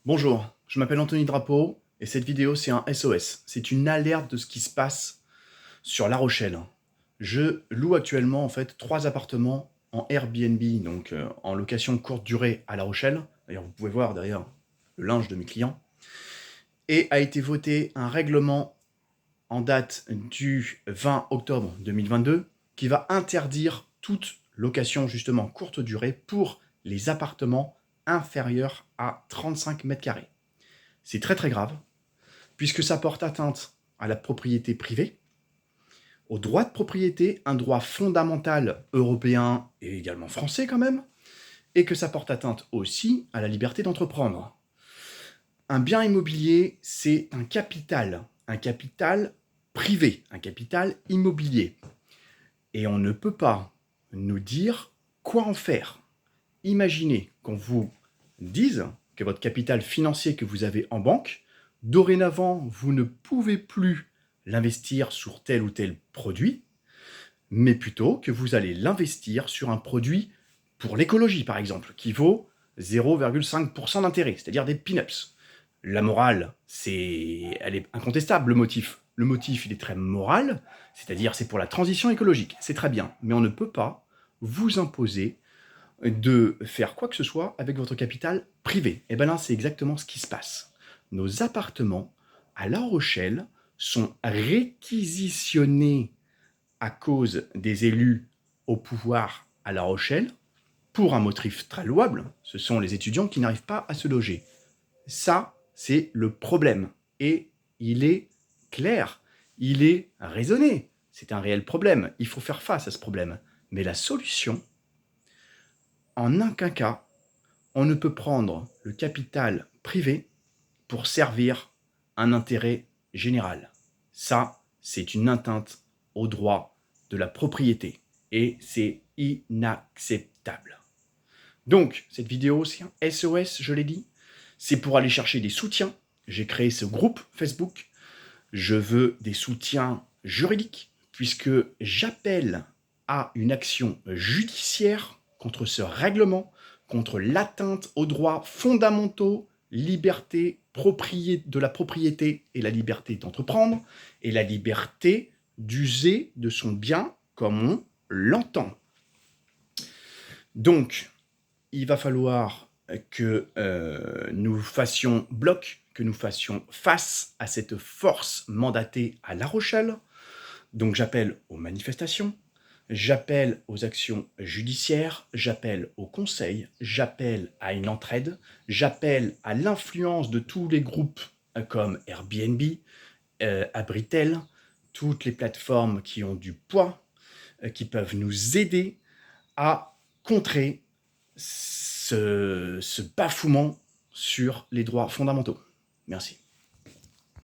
Bonjour, je m'appelle Anthony Drapeau et cette vidéo c'est un SOS. C'est une alerte de ce qui se passe sur La Rochelle. Je loue actuellement en fait 3 appartements en Airbnb, donc en location courte durée à La Rochelle. D'ailleurs vous pouvez voir derrière le linge de mes clients. Et a été voté un règlement en date du 20 octobre 2022 qui va interdire toute location justement courte durée pour les appartements inférieurs à 35 mètres carrés. C'est très très grave, puisque ça porte atteinte à la propriété privée, au droit de propriété, un droit fondamental européen et également français quand même, et que ça porte atteinte aussi à la liberté d'entreprendre. Un bien immobilier, c'est un capital privé, un capital immobilier. Et on ne peut pas nous dire quoi en faire. Imaginez qu'on vous dise que votre capital financier que vous avez en banque, dorénavant, vous ne pouvez plus l'investir sur tel ou tel produit, mais plutôt que vous allez l'investir sur un produit pour l'écologie, par exemple, qui vaut 0,5% d'intérêt, c'est-à-dire des peanuts. La morale, elle est incontestable, le motif. Le motif, il est très moral, c'est-à-dire c'est pour la transition écologique, c'est très bien, mais on ne peut pas vous imposer de faire quoi que ce soit avec votre capital privé. Et bien là, c'est exactement ce qui se passe. Nos appartements à La Rochelle sont réquisitionnés à cause des élus au pouvoir à La Rochelle pour un motif très louable. Ce sont les étudiants qui n'arrivent pas à se loger. Ça, c'est le problème. Et il est clair, il est raisonné. C'est un réel problème. Il faut faire face à ce problème. Mais la solution, en aucun cas, on ne peut prendre le capital privé pour servir un intérêt général. Ça, c'est une atteinte au droit de la propriété et c'est inacceptable. Donc, cette vidéo, c'est un SOS, je l'ai dit. C'est pour aller chercher des soutiens. J'ai créé ce groupe Facebook. Je veux des soutiens juridiques puisque j'appelle à une action judiciaire contre ce règlement, contre l'atteinte aux droits fondamentaux, liberté de la propriété et la liberté d'entreprendre, et la liberté d'user de son bien comme on l'entend. Donc, il va falloir que nous fassions bloc, que nous fassions face à cette force mandatée à La Rochelle. Donc j'appelle aux manifestations, j'appelle aux actions judiciaires, j'appelle au conseil, j'appelle à une entraide, j'appelle à l'influence de tous les groupes comme Airbnb, Abritel, toutes les plateformes qui ont du poids, qui peuvent nous aider à contrer ce bafouement sur les droits fondamentaux. Merci.